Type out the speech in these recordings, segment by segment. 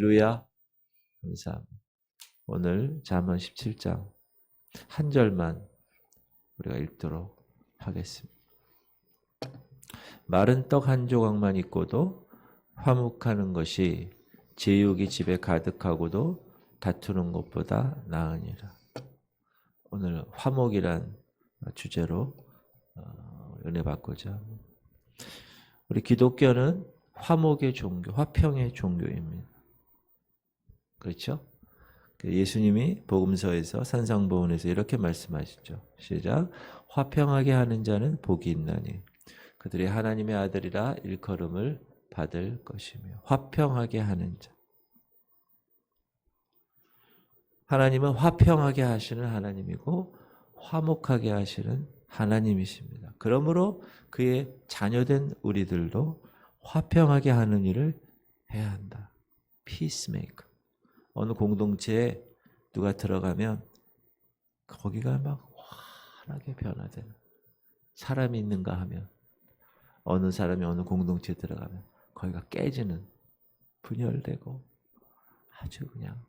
할렐루야. 감사합니다. 오늘 잠언 17장 한 절만 우리가 읽도록 하겠습니다. 마른 떡 한 조각만 있고도 화목하는 것이 제육이 집에 가득하고도 다투는 것보다 나으니라. 오늘 화목이란 주제로 은혜 받고자 합니다. 우리 기독교는 화목의 종교, 화평의 종교입니다. 그렇죠? 예수님이 복음서에서 산상보훈에서 이렇게 말씀하시죠. 시작. 화평하게 하는 자는 복이 있나니 그들이 하나님의 아들이라 일컬음을 받을 것이며. 화평하게 하는 자. 하나님은 화평하게 하시는 하나님이고 화목하게 하시는 하나님이십니다. 그러므로 그의 자녀된 우리들도 화평하게 하는 일을 해야 한다. 피스메이커. 어느 공동체에 누가 들어가면 거기가 막 환하게 변화되는, 사람이 있는가 하면 어느 사람이 어느 공동체에 들어가면 거기가 깨지는, 분열되고 아주 그냥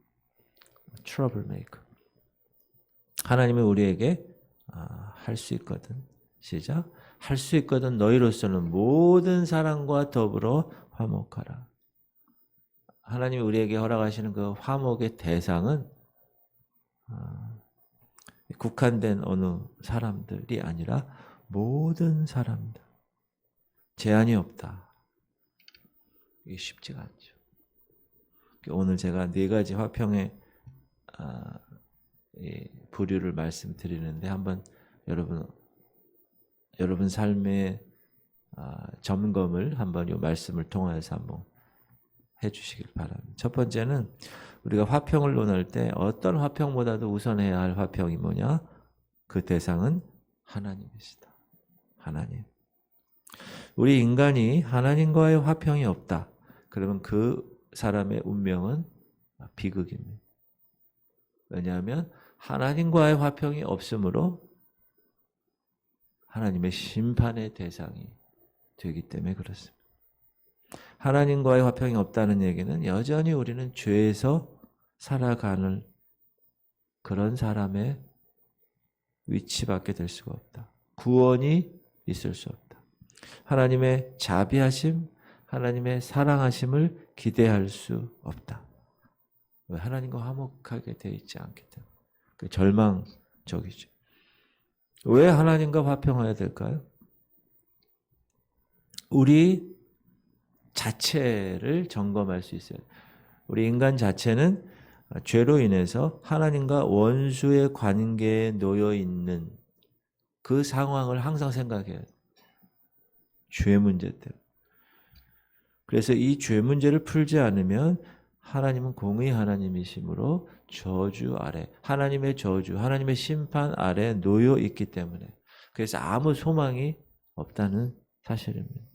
트러블 메이커. 하나님은 우리에게 할 수 있거든. 시작. 할 수 있거든 너희로서는 모든 사람과 더불어 화목하라. 하나님이 우리에게 허락하시는 그 화목의 대상은 국한된 어느 사람들이 아니라 모든 사람들. 제한이 없다. 이게 쉽지가 않죠. 오늘 제가 네 가지 화평의 부류를 말씀드리는데 한번 여러분 삶의 점검을 한번 이 말씀을 통해서 한번 해주시길 바랍니다. 첫 번째는 우리가 화평을 논할 때 어떤 화평보다도 우선해야 할 화평이 뭐냐? 그 대상은 하나님이시다. 하나님. 우리 인간이 하나님과의 화평이 없다. 그러면 그 사람의 운명은 비극입니다. 왜냐하면 하나님과의 화평이 없으므로 하나님의 심판의 대상이 되기 때문에 그렇습니다. 하나님과의 화평이 없다는 얘기는 여전히 우리는 죄에서 살아가는 그런 사람의 위치밖에 될 수가 없다. 구원이 있을 수 없다. 하나님의 자비하심, 하나님의 사랑하심을 기대할 수 없다. 왜? 하나님과 화목하게 되어 있지 않기 때문에. 절망적이죠. 왜 하나님과 화평해야 될까요? 우리 자체를 점검할 수 있어요. 우리 인간 자체는 죄로 인해서 하나님과 원수의 관계에 놓여 있는 그 상황을 항상 생각해야 돼요. 죄 문제 때문에. 그래서 이 죄 문제를 풀지 않으면 하나님은 공의 하나님이시므로 저주 아래, 하나님의 저주, 하나님의 심판 아래 놓여 있기 때문에, 그래서 아무 소망이 없다는 사실입니다.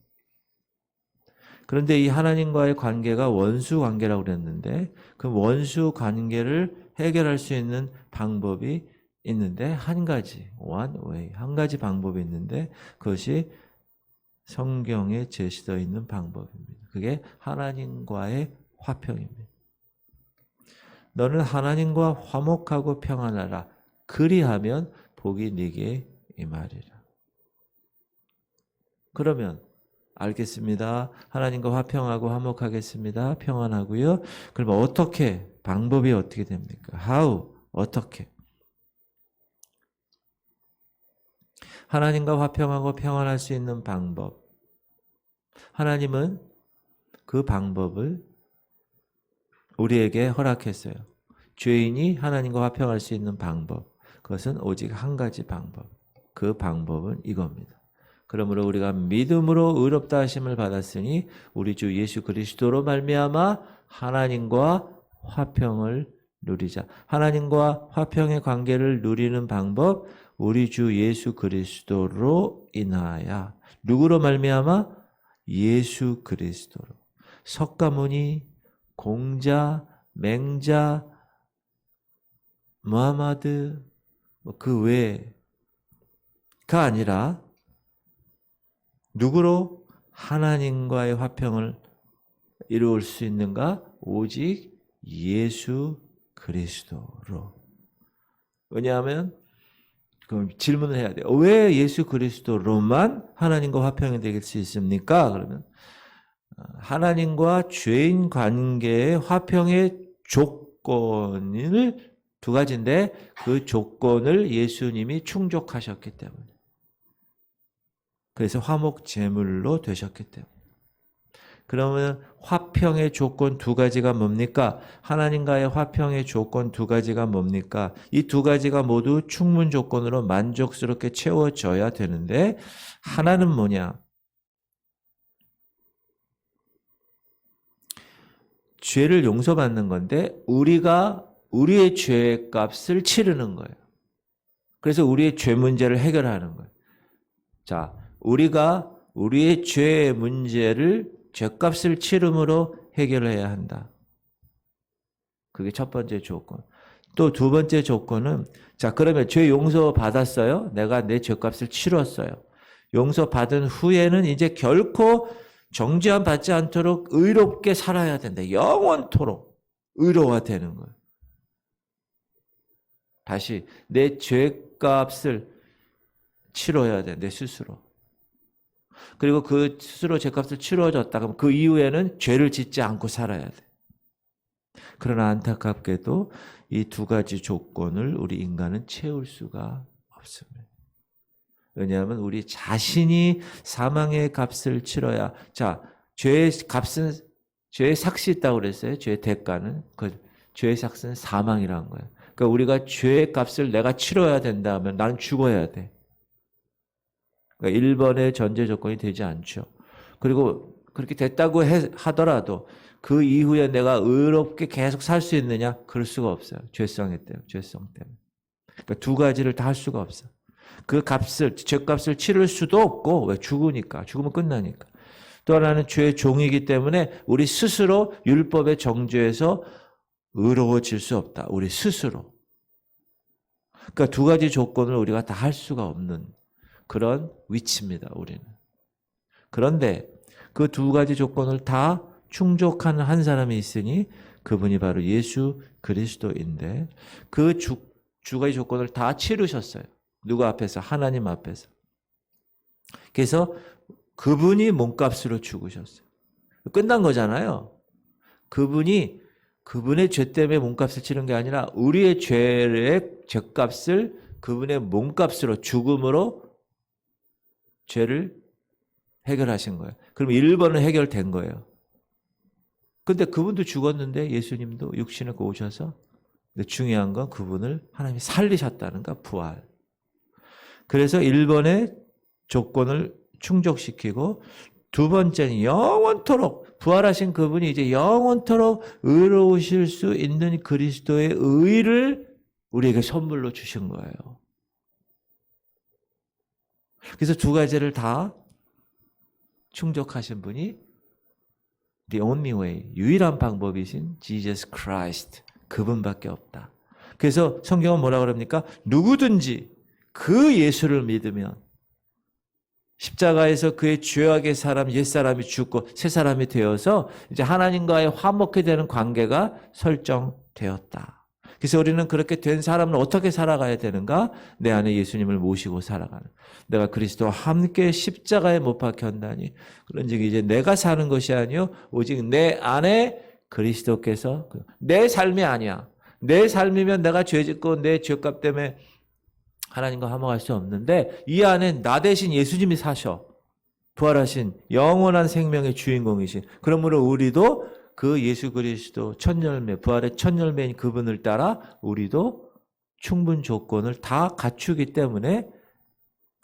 그런데 이 하나님과의 관계가 원수 관계라고 그랬는데 그 원수 관계를 해결할 수 있는 방법이 있는데 한 가지, one way, 한 가지 방법이 있는데 그것이 성경에 제시되어 있는 방법입니다. 그게 하나님과의 화평입니다. 너는 하나님과 화목하고 평안하라. 그리하면 복이 네게 임하리라. 그러면 알겠습니다. 하나님과 화평하고 화목하겠습니다. 평안하고요. 그러면 어떻게? 방법이 어떻게 됩니까? How? 어떻게? 하나님과 화평하고 평안할 수 있는 방법. 하나님은 그 방법을 우리에게 허락했어요. 죄인이 하나님과 화평할 수 있는 방법. 그것은 오직 한 가지 방법. 그 방법은 이겁니다. 그러므로 우리가 믿음으로 의롭다 하심을 받았으니 우리 주 예수 그리스도로 말미암아 하나님과 화평을 누리자. 하나님과 화평의 관계를 누리는 방법, 우리 주 예수 그리스도로 인하여. 누구로 말미암아? 예수 그리스도로. 석가모니, 공자, 맹자, 무하마드, 그 외가 아니라 누구로 하나님과의 화평을 이루을 수 있는가? 오직 예수 그리스도로. 왜냐하면 그럼 질문을 해야 돼요. 왜 예수 그리스도로만 하나님과 화평이 될 수 있습니까? 그러면 하나님과 죄인 관계의 화평의 조건을 두 가지인데 그 조건을 예수님이 충족하셨기 때문에. 그래서 화목 제물로 되셨기 때문에. 그러면 화평의 조건 두 가지가 뭡니까? 하나님과의 화평의 조건 두 가지가 뭡니까? 이 두 가지가 모두 충분 조건으로 만족스럽게 채워져야 되는데 하나는 뭐냐? 죄를 용서받는 건데 우리가 우리의 죄의 값을 치르는 거예요. 그래서 우리의 죄 문제를 해결하는 거예요. 자, 우리가 우리의 죄의 문제를 죄값을 치름으로 해결해야 한다. 그게 첫 번째 조건. 또 두 번째 조건은 자, 그러면 죄 용서 받았어요. 내가 내 죄값을 치렀어요. 용서 받은 후에는 이제 결코 정죄함 받지 않도록 의롭게 살아야 된다. 영원토록 의로워야 되는 거예요. 다시 내 죄값을 치러야 돼. 내 스스로. 그리고 그 스스로 죄값을 치러줬다 그러면 그 이후에는 죄를 짓지 않고 살아야 돼. 그러나 안타깝게도 이 두 가지 조건을 우리 인간은 채울 수가 없습니다. 왜냐하면 우리 자신이 사망의 값을 치러야. 자, 죄의 값은 죄의 삭시 있다고 그랬어요. 죄의 대가는 그 죄의 삭은 사망이라는 거예요. 그러니까 우리가 죄의 값을 내가 치러야 된다면 나는 죽어야 돼. 그러니까 1번의 전제 조건이 되지 않죠. 그리고 그렇게 됐다고 하더라도 그 이후에 내가 의롭게 계속 살 수 있느냐? 그럴 수가 없어요. 죄성 때문에. 그러니까 두 가지를 다 할 수가 없어요. 그 값을, 죄값을 치를 수도 없고, 왜? 죽으니까. 죽으면 끝나니까. 또 하나는 죄의 종이기 때문에 우리 스스로 율법의 정죄에서 의로워질 수 없다. 우리 스스로. 그러니까 두 가지 조건을 우리가 다 할 수가 없는 그런 위치입니다, 우리는. 그런데 그 두 가지 조건을 다 충족하는 한 사람이 있으니 그분이 바로 예수 그리스도인데 그 두 가지 조건을 다 치르셨어요. 누구 앞에서? 하나님 앞에서. 그래서 그분이 몸값으로 죽으셨어요. 끝난 거잖아요. 그분이 그분의 죄 때문에 몸값을 치른 게 아니라 우리의 죄의 죄값을 그분의 몸값으로 죽음으로 죄를 해결하신 거예요. 그럼 1번은 해결된 거예요. 근데 그분도 죽었는데 예수님도 육신을 입고 오셔서 근데 중요한 건 그분을 하나님이 살리셨다는 거, 부활. 그래서 1번의 조건을 충족시키고 두 번째는 영원토록 부활하신 그분이 이제 영원토록 의로우실 수 있는 그리스도의 의를 우리에게 선물로 주신 거예요. 그래서 두 가지를 다 충족하신 분이 the only way, 유일한 방법이신 Jesus Christ, 그분밖에 없다. 그래서 성경은 뭐라 그럽니까? 누구든지 그 예수를 믿으면 십자가에서 그의 죄악의 사람, 옛사람이 죽고 새 사람이 되어서 이제 하나님과의 화목해 되는 관계가 설정되었다. 그래서 우리는 그렇게 된 사람은 어떻게 살아가야 되는가? 내 안에 예수님을 모시고 살아가는. 내가 그리스도와 함께 십자가에 못 박혔나니 그런즉 이제 내가 사는 것이 아니요 오직 내 안에 그리스도께서 내 삶이 아니야. 내 삶이면 내가 죄 짓고 내 죄값 때문에 하나님과 화목할 수 없는데 이 안에 나 대신 예수님이 사셔. 부활하신 영원한 생명의 주인공이신. 그러므로 우리도 그 예수 그리스도 첫 열매, 부활의 첫 열매인 그분을 따라 우리도 충분 조건을 다 갖추기 때문에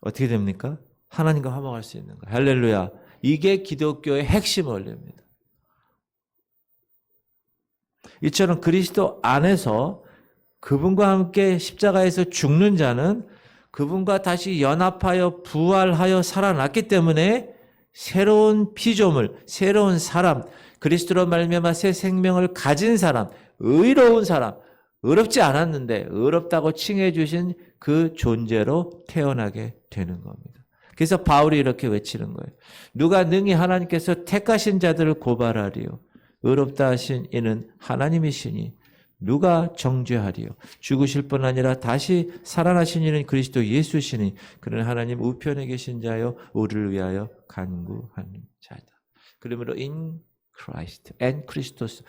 어떻게 됩니까? 하나님과 화목할 수 있는 거예요. 할렐루야. 이게 기독교의 핵심 원리입니다. 이처럼 그리스도 안에서 그분과 함께 십자가에서 죽는 자는 그분과 다시 연합하여 부활하여 살아났기 때문에 새로운 피조물, 새로운 사람, 그리스도로 말미암아 새 생명을 가진 사람, 의로운 사람, 의롭지 않았는데 의롭다고 칭해 주신 그 존재로 태어나게 되는 겁니다. 그래서 바울이 이렇게 외치는 거예요. 누가 능히 하나님께서 택하신 자들을 고발하리요. 의롭다 하신 이는 하나님이시니 누가 정죄하리요? 죽으실 뿐 아니라 다시 살아나신 이는 그리스도 예수시니 그는 하나님 우편에 계신 자요 우리를 위하여 간구하는 자다. 그러므로 in Christ and Christos,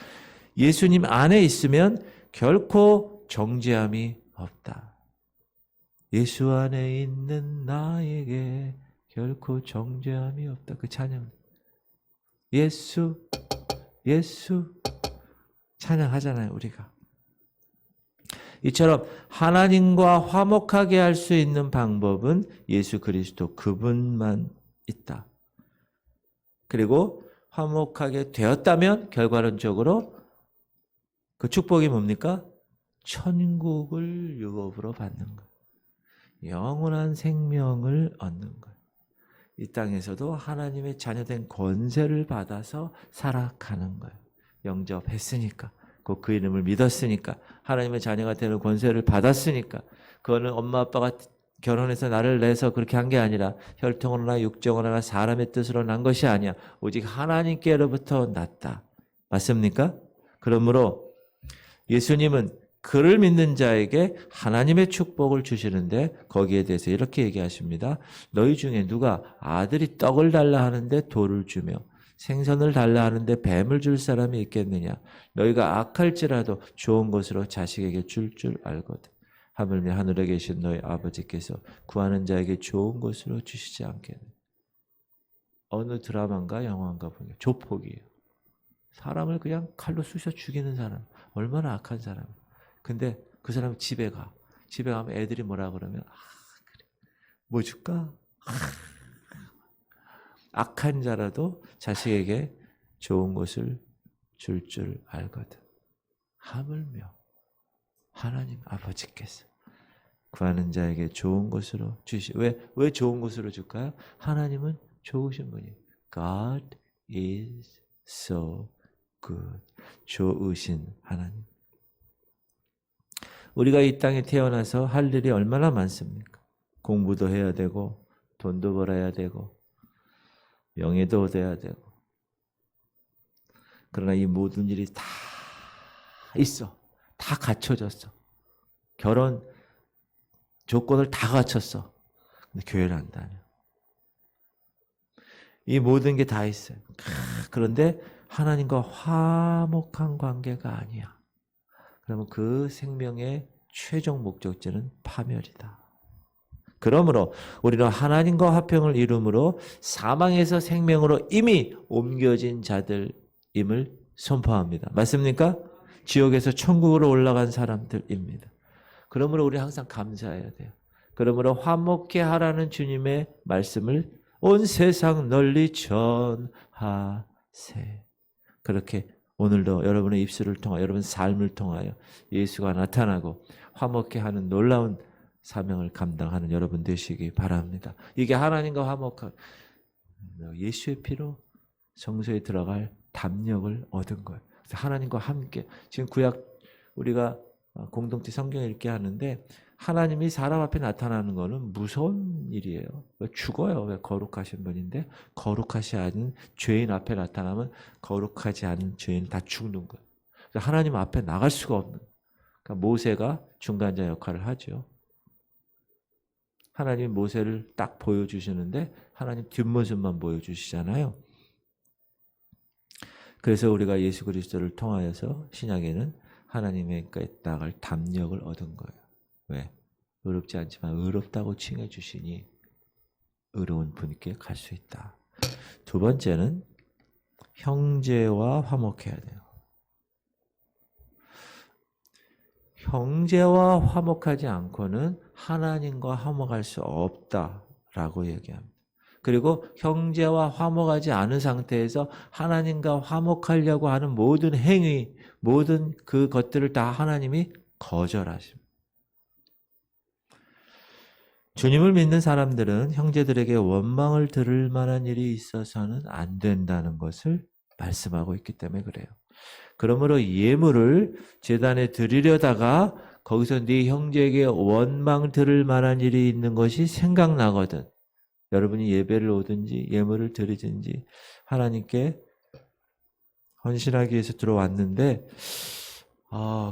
예수님 안에 있으면 결코 정죄함이 없다. 예수 안에 있는 나에게 결코 정죄함이 없다. 그 찬양. 예수 찬양하잖아요, 우리가. 이처럼 하나님과 화목하게 할 수 있는 방법은 예수 그리스도 그분만 있다. 그리고 화목하게 되었다면 결과론적으로 그 축복이 뭡니까? 천국을 유업으로 받는 것. 영원한 생명을 얻는 것. 이 땅에서도 하나님의 자녀된 권세를 받아서 살아가는 거예요. 영접했으니까. 곧 그 이름을 믿었으니까. 하나님의 자녀가 되는 권세를 받았으니까. 그거는 엄마 아빠가 결혼해서 나를 내서 그렇게 한 게 아니라 혈통으로나 육정으로나 사람의 뜻으로 난 것이 아니야. 오직 하나님께로부터 났다. 맞습니까? 그러므로 예수님은 그를 믿는 자에게 하나님의 축복을 주시는데 거기에 대해서 이렇게 얘기하십니다. 너희 중에 누가 아들이 떡을 달라 하는데 돌을 주며 생선을 달라 하는데 뱀을 줄 사람이 있겠느냐. 너희가 악할지라도 좋은 것으로 자식에게 줄 알거든. 하물며 하늘에 계신 너희 아버지께서 구하는 자에게 좋은 것으로 주시지 않겠느냐. 어느 드라마인가 영화인가 보니까 조폭이에요. 사람을 그냥 칼로 쑤셔 죽이는 사람. 얼마나 악한 사람. 근데 그 사람은 집에 가. 집에 가면 애들이 뭐라 그러면 그래. 뭐 줄까? 악한 자라도 자식에게 좋은 것을 줄 알거든. 하물며 하나님 아버지께서 구하는 자에게 좋은 것으로 왜 좋은 것으로 줄까요? 하나님은 좋으신 분이에요. God is so good. 좋으신 하나님. 우리가 이 땅에 태어나서 할 일이 얼마나 많습니까? 공부도 해야 되고 돈도 벌어야 되고 명예도 얻어야 되고. 그러나 이 모든 일이 다 있어. 다 갖춰졌어. 결혼 조건을 다 갖췄어. 근데 교회를 안 다녀. 이 모든 게 다 있어요. 그런데 하나님과 화목한 관계가 아니야. 그러면 그 생명의 최종 목적지는 파멸이다. 그러므로 우리는 하나님과 화평을 이룸으로 사망에서 생명으로 이미 옮겨진 자들임을 선포합니다. 맞습니까? 지옥에서 천국으로 올라간 사람들입니다. 그러므로 우리 항상 감사해야 돼요. 그러므로 화목케 하라는 주님의 말씀을 온 세상 널리 전하세. 그렇게 오늘도 여러분의 입술을 통하여 여러분 삶을 통하여 예수가 나타나고 화목케 하는 놀라운 사명을 감당하는 여러분 되시기 바랍니다. 이게 하나님과 화목한 예수의 피로 성소에 들어갈 담력을 얻은 거예요. 그래서 하나님과 함께 지금 구약 우리가 공동체 성경 읽게 하는데 하나님이 사람 앞에 나타나는 거는 무서운 일이에요. 왜 죽어요? 왜 거룩하신 분인데 거룩하지 않은 죄인 앞에 나타나면 거룩하지 않은 죄인 다 죽는 거예요. 그래서 하나님 앞에 나갈 수가 없는. 그러니까 모세가 중간자 역할을 하죠. 하나님이 모세를 딱 보여주시는데 하나님 뒷모습만 보여주시잖아요. 그래서 우리가 예수 그리스도를 통하여서 신약에는 하나님의 나갈 담력을 얻은 거예요. 왜? 의롭지 않지만 의롭다고 칭해 주시니 의로운 분께 갈 수 있다. 두 번째는 형제와 화목해야 돼요. 형제와 화목하지 않고는 하나님과 화목할 수 없다라고 얘기합니다. 그리고 형제와 화목하지 않은 상태에서 하나님과 화목하려고 하는 모든 행위, 모든 그 것들을 다 하나님이 거절하십니다. 주님을 믿는 사람들은 형제들에게 원망을 들을 만한 일이 있어서는 안 된다는 것을 말씀하고 있기 때문에 그래요. 그러므로 예물을 제단에 드리려다가 거기서 네 형제에게 원망 들을 만한 일이 있는 것이 생각나거든. 여러분이 예배를 오든지 예물을 드리든지 하나님께 헌신하기 위해서 들어왔는데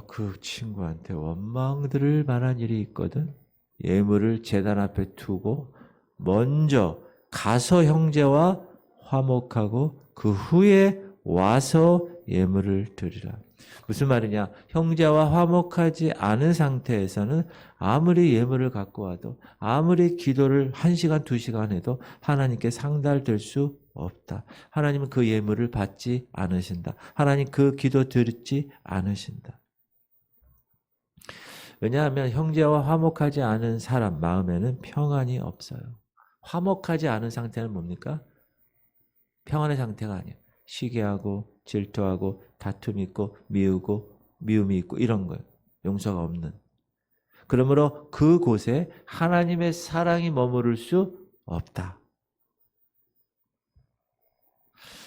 그 친구한테 원망들을 만한 일이 있거든. 예물을 제단 앞에 두고 먼저 가서 형제와 화목하고 그 후에 와서 예물을 드리라. 무슨 말이냐? 형제와 화목하지 않은 상태에서는 아무리 예물을 갖고 와도 아무리 기도를 1시간, 2시간 해도 하나님께 상달될 수 없다. 하나님은 그 예물을 받지 않으신다. 하나님 그 기도 듣지 않으신다. 왜냐하면 형제와 화목하지 않은 사람 마음에는 평안이 없어요. 화목하지 않은 상태는 뭡니까? 평안의 상태가 아니에요. 시기하고 질투하고 다툼이 있고 미움이 있고 이런 거예요. 용서가 없는. 그러므로 그곳에 하나님의 사랑이 머무를 수 없다.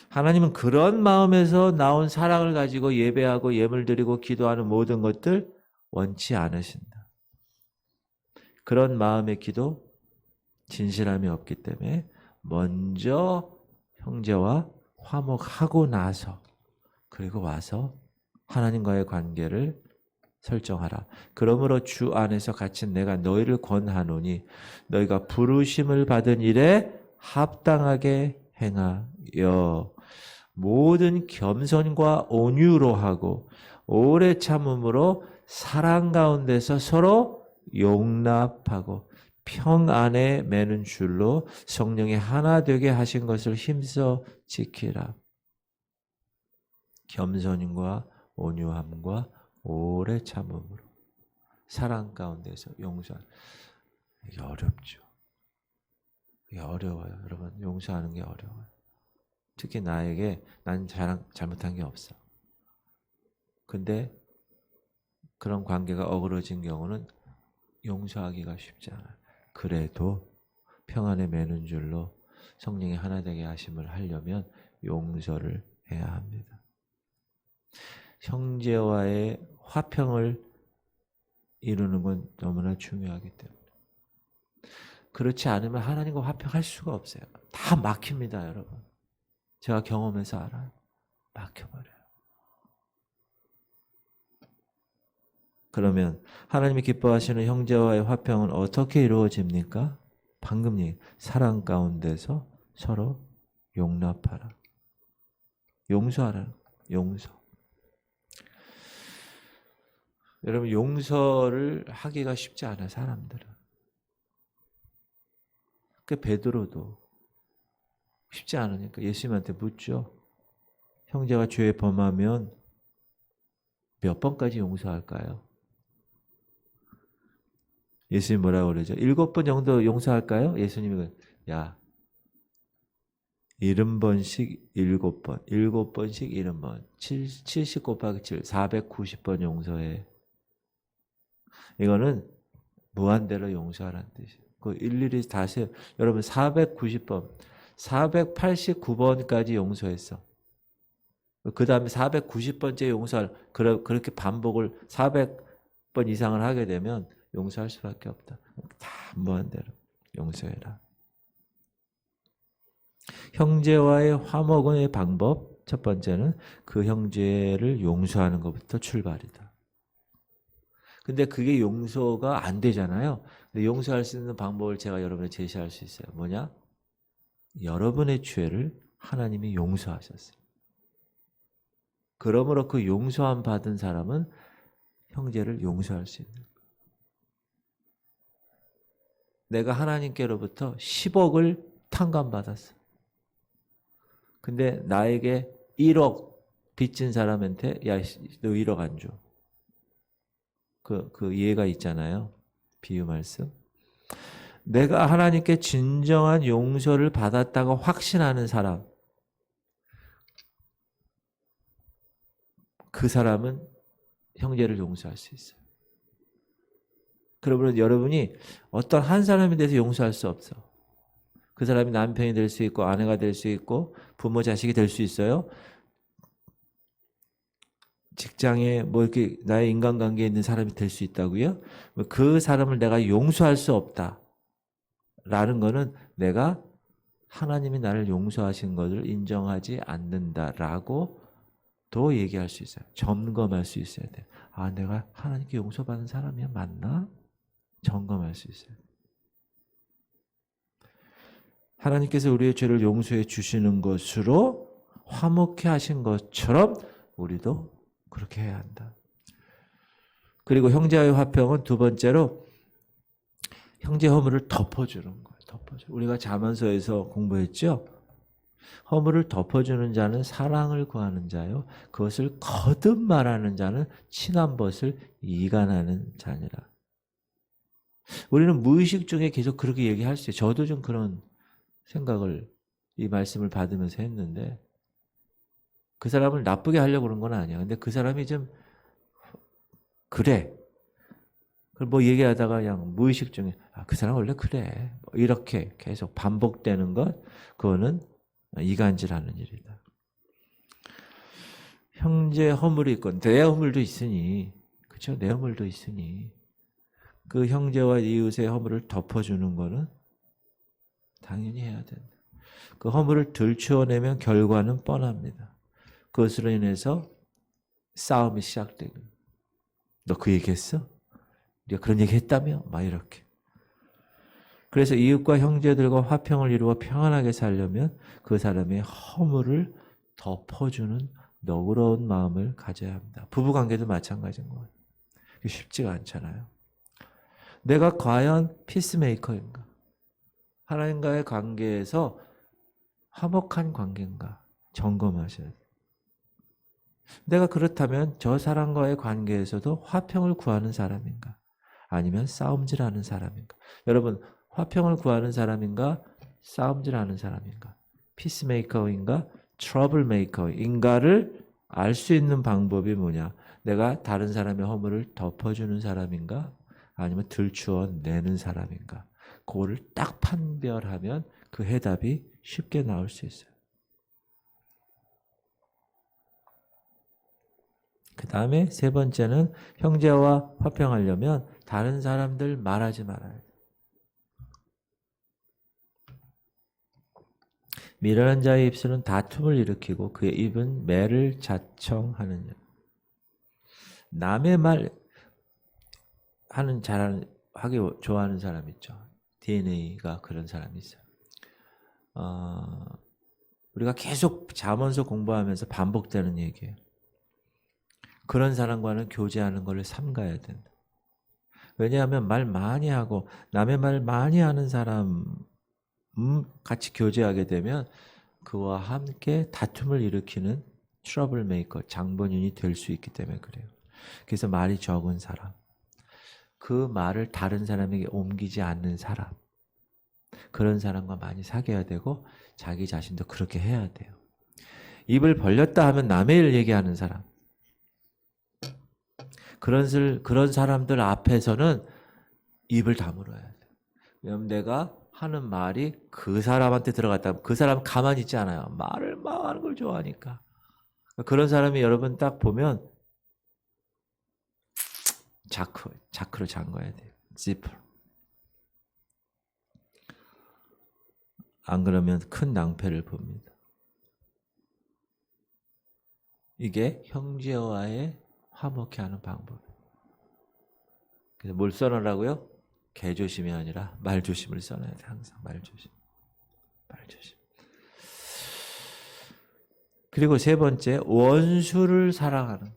하나님은 그런 마음에서 나온 사랑을 가지고 예배하고 예물 드리고 기도하는 모든 것들 원치 않으신다. 그런 마음의 기도, 진실함이 없기 때문에 먼저 형제와 화목하고 나서 그리고 와서 하나님과의 관계를 설정하라. 그러므로 주 안에서 갇힌 내가 너희를 권하노니 너희가 부르심을 받은 일에 합당하게 행하여 모든 겸손과 온유로 하고 오래 참음으로 사랑 가운데서 서로 용납하고 평안에 매는 줄로 성령이 하나 되게 하신 것을 힘써 지키라. 겸손과 온유함과 오래 참음으로 사랑 가운데서 용서하는. 이게 어렵죠. 이게 어려워요. 여러분, 용서하는 게 어려워요. 특히 나에게 난 잘못한 게 없어. 근데 그런 관계가 어그러진 경우는 용서하기가 쉽지 않아요. 그래도 평안에 매는 줄로 성령이 하나 되게 하심을 하려면 용서를 해야 합니다. 형제와의 화평을 이루는 건 너무나 중요하기 때문에. 그렇지 않으면 하나님과 화평할 수가 없어요. 다 막힙니다, 여러분. 제가 경험해서 알아요. 막혀버려요. 그러면 하나님이 기뻐하시는 형제와의 화평은 어떻게 이루어집니까? 방금 얘기, 사랑 가운데서 서로 용납하라. 용서하라. 용서. 여러분, 용서를 하기가 쉽지 않아요, 사람들은. 그 베드로도 쉽지 않으니까 예수님한테 묻죠. 형제가 죄에 범하면 몇 번까지 용서할까요? 예수님 뭐라고 그러죠? 7번 정도 용서할까요? 예수님이 야 70번씩 7번 7번씩 70번 70 곱하기 7 490번 용서해. 이거는 무한대로 용서하라는 뜻이에요. 그 일일이 다시 여러분 490번 489번까지 용서했어. 그 다음에 490번째 용서할 그렇게 반복을 400번 이상을 하게 되면 용서할 수밖에 없다. 다 무한대로 용서해라. 형제와의 화목의 방법 첫 번째는 그 형제를 용서하는 것부터 출발이다. 근데 그게 용서가 안 되잖아요. 근데 용서할 수 있는 방법을 제가 여러분에 제시할 수 있어요. 뭐냐? 여러분의 죄를 하나님이 용서하셨어요. 그러므로 그 용서함 받은 사람은 형제를 용서할 수 있는 거예요. 내가 하나님께로부터 10억을 탕감받았어. 근데 나에게 1억 빚진 사람한테 야, 너 1억 안 줘. 그 이해가 있잖아요. 비유 말씀. 내가 하나님께 진정한 용서를 받았다고 확신하는 사람. 그 사람은 형제를 용서할 수 있어요. 그러면 여러분이 어떤 한 사람에 대해서 용서할 수 없어. 그 사람이 남편이 될 수 있고 아내가 될 수 있고 부모 자식이 될 수 있어요. 직장에 뭐 이렇게 나의 인간관계에 있는 사람이 될 수 있다고요? 그 사람을 내가 용서할 수 없다라는 거는 내가 하나님이 나를 용서하신 것을 인정하지 않는다라고 더 얘기할 수 있어요. 점검할 수 있어야 돼요. 아, 내가 하나님께 용서받은 사람이야? 맞나? 점검할 수 있어요. 하나님께서 우리의 죄를 용서해 주시는 것으로 화목해 하신 것처럼 우리도 그렇게 해야 한다. 그리고 형제와의 화평은 두 번째로 형제 허물을 덮어주는 거예요. 우리가 잠언서에서 공부했죠? 허물을 덮어주는 자는 사랑을 구하는 자요. 그것을 거듭 말하는 자는 친한 벗을 이간하는 자니라. 우리는 무의식 중에 계속 그렇게 얘기할 수 있어요. 저도 좀 그런 생각을 이 말씀을 받으면서 했는데 그 사람을 나쁘게 하려고 그런 건 아니야. 근데 그 사람이 좀 그래. 그걸 뭐 얘기하다가 그냥 무의식 중에 그 사람 원래 그래. 뭐 이렇게 계속 반복되는 것 그거는 이간질하는 일이다. 형제 허물이 있건 내 허물도 있으니 그렇죠? 내 허물도 있으니 그 형제와 이웃의 허물을 덮어주는 거는 당연히 해야 된다. 그 허물을 들추어내면 결과는 뻔합니다. 그것으로 인해서 싸움이 시작되고 너 그 얘기했어? 네가 그런 얘기 했다며? 막 이렇게. 그래서 이웃과 형제들과 화평을 이루어 평안하게 살려면 그 사람의 허물을 덮어주는 너그러운 마음을 가져야 합니다. 부부관계도 마찬가지인 거예요. 쉽지가 않잖아요. 내가 과연 피스메이커인가? 하나님과의 관계에서 화목한 관계인가? 점검하셔야 돼요. 내가 그렇다면 저 사람과의 관계에서도 화평을 구하는 사람인가? 아니면 싸움질하는 사람인가? 여러분, 화평을 구하는 사람인가? 싸움질하는 사람인가? 피스메이커인가? 트러블메이커인가를 알 수 있는 방법이 뭐냐? 내가 다른 사람의 허물을 덮어주는 사람인가? 아니면 들추어내는 사람인가? 그거를 딱 판별하면 그 해답이 쉽게 나올 수 있어요. 그 다음에 세 번째는 형제와 화평하려면 다른 사람들 말하지 말아야 돼. 미련한 자의 입술은 다툼을 일으키고 그의 입은 매를 자청하느니라. 남의 말 하기 좋아하는 사람 있죠. DNA가 그런 사람이 있어요. 우리가 계속 잠언서 공부하면서 반복되는 얘기예요. 그런 사람과는 교제하는 것을 삼가야 된다. 왜냐하면 말 많이 하고 남의 말 많이 하는 사람 같이 교제하게 되면 그와 함께 다툼을 일으키는 트러블 메이커, 장본인이 될 수 있기 때문에 그래요. 그래서 말이 적은 사람, 그 말을 다른 사람에게 옮기지 않는 사람, 그런 사람과 많이 사귀어야 되고 자기 자신도 그렇게 해야 돼요. 입을 벌렸다 하면 남의 일 얘기하는 사람, 그런 사람들 앞에서는 입을 다물어야 돼요. 왜냐하면 내가 하는 말이 그 사람한테 들어갔다면 그 사람은 가만히 있지 않아요. 말을 막 하는 걸 좋아하니까. 그런 사람이 여러분 딱 보면 자크로 잠가야 돼요. 지퍼로. 안 그러면 큰 낭패를 봅니다. 이게 형제와의 화목해 하는 방법이에요. 그래서 뭘 써놓으라고요? 개조심이 아니라 말조심을 써놔야 돼. 항상 말조심. 그리고 세 번째, 원수를 사랑하는.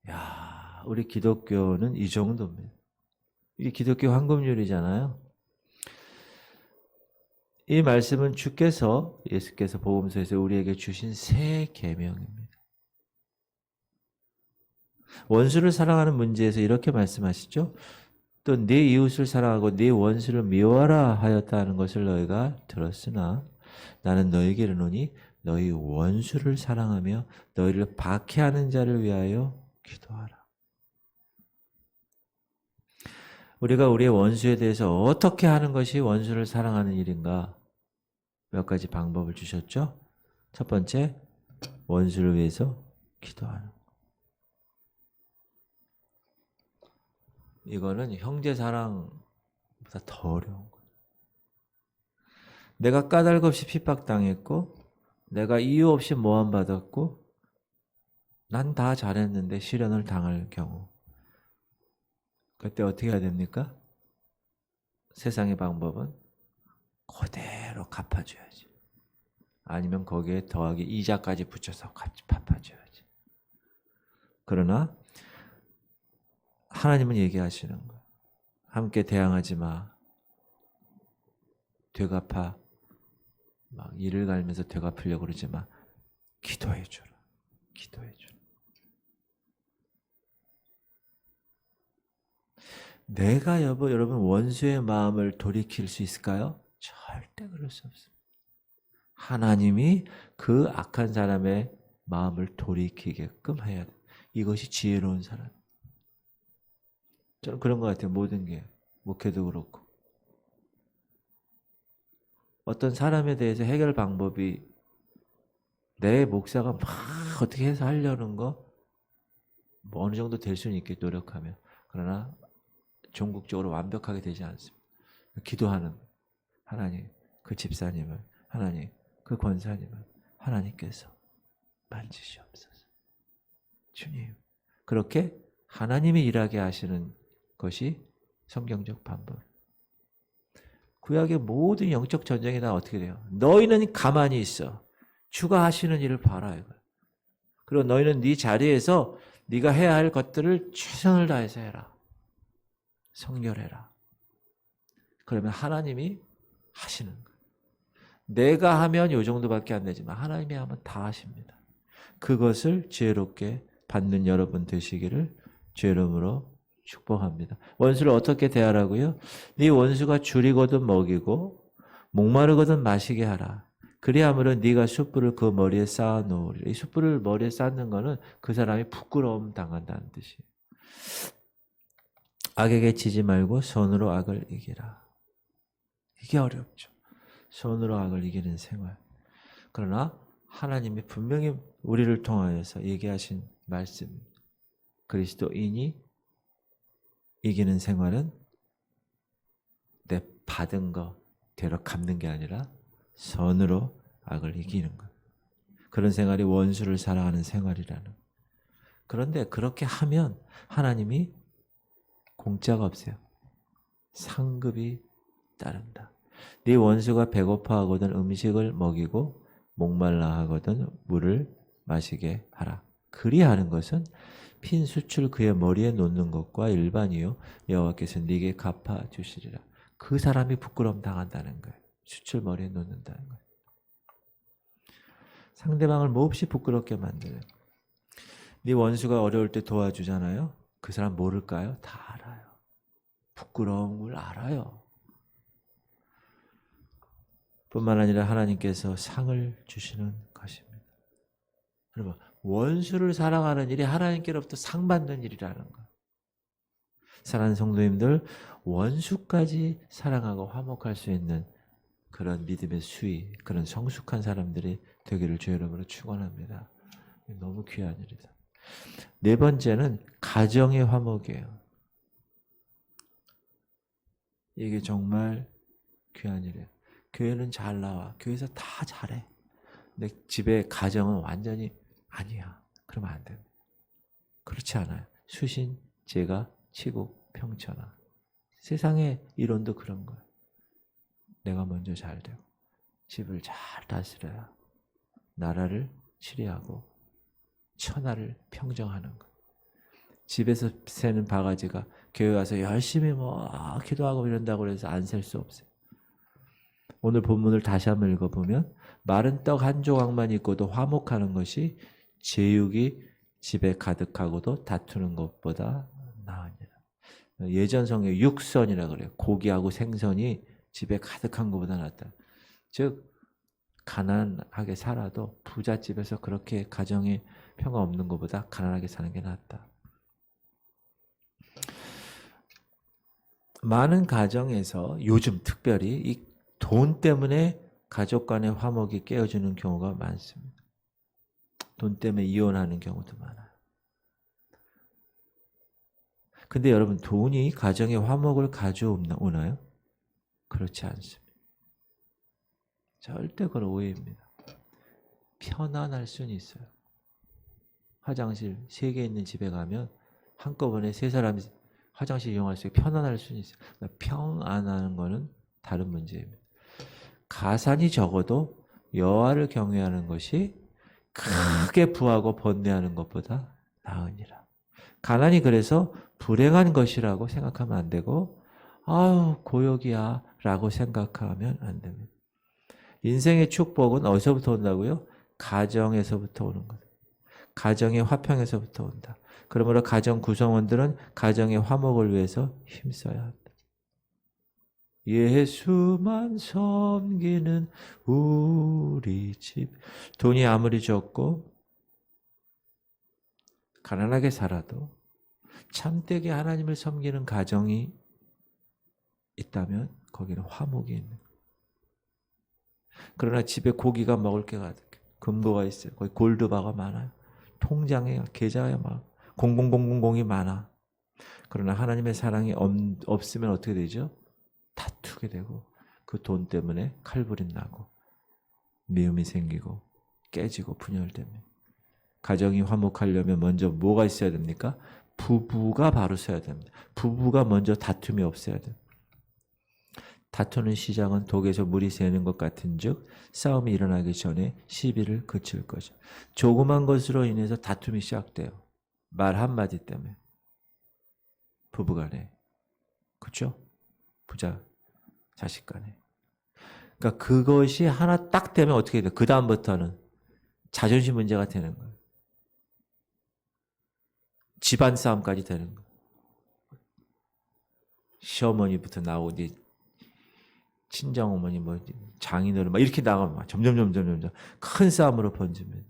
야, 우리 기독교는 이 정도입니다. 이게 기독교 황금률이잖아요. 이 말씀은 예수께서 복음서에서 우리에게 주신 새 계명입니다. 원수를 사랑하는 문제에서 이렇게 말씀하시죠. 또 네 이웃을 사랑하고 네 원수를 미워하라 하였다는 것을 너희가 들었으나 나는 너희에게 이르노니 너희 원수를 사랑하며 너희를 박해하는 자를 위하여 기도하라. 우리가 우리의 원수에 대해서 어떻게 하는 것이 원수를 사랑하는 일인가? 몇 가지 방법을 주셨죠? 첫 번째, 원수를 위해서 기도하는. 이거는 형제 사랑보다 더 어려운 거예요. 내가 까닭없이 핍박당했고 내가 이유 없이 모함받았고 난 다 잘했는데 실현을 당할 경우 그때 어떻게 해야 됩니까? 세상의 방법은 그대로 갚아줘야지. 아니면 거기에 더하기 이자까지 붙여서 같이 갚아줘야지. 그러나 하나님은 얘기하시는 거예요. 함께 대항하지 마. 되갚아. 막 이를 갈면서 되갚으려고 그러지 마. 기도해 주라. 기도해 주라. 내가 여러분 원수의 마음을 돌이킬 수 있을까요? 절대 그럴 수 없습니다. 하나님이 그 악한 사람의 마음을 돌이키게끔 해야 돼. 이것이 지혜로운 사람. 저는 그런 것 같아요. 모든 게. 목회도 그렇고. 어떤 사람에 대해서 해결 방법이 내 목사가 막 어떻게 해서 하려는 거 뭐 어느 정도 될 수는 있게 노력하면. 그러나 종국적으로 완벽하게 되지 않습니다. 기도하는 하나님, 그 집사님을, 하나님, 그 권사님을 하나님께서 만지시옵소서. 주님. 그렇게 하나님이 일하게 하시는 것이 성경적 방법. 구약의 모든 영적 전쟁이 다 어떻게 돼요? 너희는 가만히 있어. 주가 하시는 일을 봐라 이거. 그리고 너희는 네 자리에서 네가 해야 할 것들을 최선을 다해서 해라. 성결해라. 그러면 하나님이 하시는 거예요. 내가 하면 이 정도밖에 안 되지만 하나님이 하면 다 하십니다. 그것을 지혜롭게 받는 여러분 되시기를 주의 이름으로 축복합니다. 원수를 어떻게 대하라고요? 네 원수가 줄이거든 먹이고 목마르거든 마시게 하라. 그리하므로 네가 숯불을 그 머리에 쌓아 놓으리라. 이 숯불을 머리에 쌓는 거는 그 사람이 부끄러움 당한다는 뜻이에요. 악에게 지지 말고 손으로 악을 이기라. 이게 어렵죠. 손으로 악을 이기는 생활. 그러나 하나님이 분명히 우리를 통하여서 얘기하신 말씀, 그리스도인이 이기는 생활은 내 받은 거대로 갚는 게 아니라 선으로 악을 이기는 것. 그런 생활이 원수를 사랑하는 생활이라는. 그런데 그렇게 하면 하나님이 공짜가 없어요. 상급이 따른다. 네 원수가 배고파하거든 음식을 먹이고 목말라 하거든 물을 마시게 하라. 그리하는 것은 핀 숯을 그의 머리에 놓는 것과 일반이요 여호와께서 네게 갚아 주시리라. 그 사람이 부끄러움 당한다는 거예요. 숯을 머리에 놓는다는 거예요. 상대방을 몹시 부끄럽게 만드는. 네 원수가 어려울 때 도와주잖아요. 그 사람 모를까요? 다 알아요. 부끄러운 걸 알아요. 뿐만 아니라 하나님께서 상을 주시는 것입니다. 여러분, 원수를 사랑하는 일이 하나님께로부터 상 받는 일이라는 거예요. 사랑하는 성도님들, 원수까지 사랑하고 화목할 수 있는 그런 믿음의 수위, 그런 성숙한 사람들이 되기를 주의 이름으로 축원합니다. 너무 귀한 일이다. 네 번째는 가정의 화목이에요. 이게 정말 귀한 일이에요. 교회는 잘 나와. 교회에서 다 잘해. 근데 집에 가정은 완전히 아니야. 그러면 안 돼요. 그렇지 않아요. 수신, 제가, 치국, 평천하. 세상의 이론도 그런 거예요. 내가 먼저 잘 되고 집을 잘 다스려야 나라를 치리하고 천하를 평정하는 거. 집에서 새는 바가지가 교회 와서 열심히 기도하고 이런다고 해서 안 셀 수 없어요. 오늘 본문을 다시 한번 읽어보면 마른 떡 한 조각만 있고도 화목하는 것이 제육이 집에 가득하고도 다투는 것보다 나으니라. 예전 성경에 육선이라 그래요. 고기하고 생선이 집에 가득한 것보다 낫다. 즉 가난하게 살아도 부잣집에서 그렇게 가정에 평화 없는 것보다 가난하게 사는 게 낫다. 많은 가정에서 요즘 특별히 이 돈 때문에 가족 간의 화목이 깨어지는 경우가 많습니다. 돈 때문에 이혼하는 경우도 많아요. 근데 여러분, 돈이 가정의 화목을 가져오나요? 그렇지 않습니다. 절대 그건 오해입니다. 편안할 수는 있어요. 화장실 3개 있는 집에 가면 한꺼번에 3사람이 화장실 이용할 수 있게 편안할 수는 있어요. 그러니까 평안하는 거는 다른 문제입니다. 가산이 적어도 여호와를 경외하는 것이 크게 부하고 번뇌하는 것보다 나으니라. 가난이 그래서 불행한 것이라고 생각하면 안 되고 아유 고역이야 라고 생각하면 안 됩니다. 인생의 축복은 어디서부터 온다고요? 가정에서부터 오는 거다. 가정의 화평에서부터 온다. 그러므로 가정 구성원들은 가정의 화목을 위해서 힘써야 한다. 예수만 섬기는 우리 집. 돈이 아무리 적고 가난하게 살아도 참되게 하나님을 섬기는 가정이 있다면 거기는 화목이 있는 거예요. 그러나 집에 고기가 먹을 게 가득해. 금고가 있어요. 거기 골드바가 많아요. 통장에 계좌에 막 00000이 많아. 그러나 하나님의 사랑이 없으면 어떻게 되죠? 다투게 되고 그 돈 때문에 칼부림 나고 미움이 생기고 깨지고 분열됩니다. 가정이 화목하려면 먼저 뭐가 있어야 됩니까? 부부가 바로 서야 됩니다. 부부가 먼저 다툼이 없어야 돼요. 다투는 시작은 독에서 물이 새는 것 같은즉 싸움이 일어나기 전에 시비를 그칠 거죠. 조그만 것으로 인해서 다툼이 시작돼요. 말 한마디 때문에. 부부간에. 그렇죠? 부자, 자식 간에. 그러니까 그것이 하나 딱 되면 어떻게 돼요? 그 다음부터는 자존심 문제가 되는 거예요. 집안 싸움까지 되는 거예요. 시어머니부터 나오고 친정어머니 뭐 장인어른 막 이렇게 나가면 점점 큰 싸움으로 번집니다.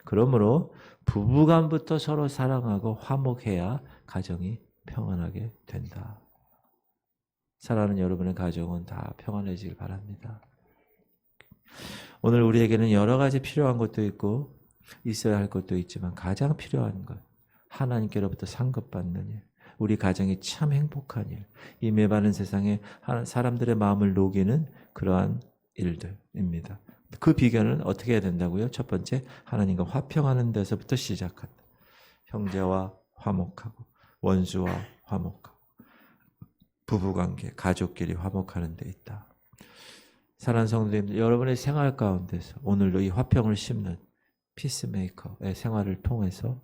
그러므로 부부간부터 서로 사랑하고 화목해야 가정이 평안하게 된다. 사랑하는 여러분의 가정은 다 평안해지길 바랍니다. 오늘 우리에게는 여러 가지 필요한 것도 있고 있어야 할 것도 있지만 가장 필요한 것, 하나님께로부터 상급받는 일, 우리 가정이 참 행복한 일, 이 메마른 세상에 사람들의 마음을 녹이는 그러한 일들입니다. 그 비결은 어떻게 해야 된다고요? 첫 번째, 하나님과 화평하는 데서부터 시작한다. 형제와 화목하고 원수와 화목하고 부부관계, 가족끼리 화목하는 데 있다. 사랑하는 성도님들, 여러분의 생활 가운데서 오늘도 이 화평을 심는 피스메이커의 생활을 통해서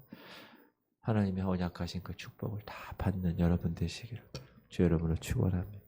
하나님의 언약하신 그 축복을 다 받는 여러분 되시기를 주 여러분을 축원합니다.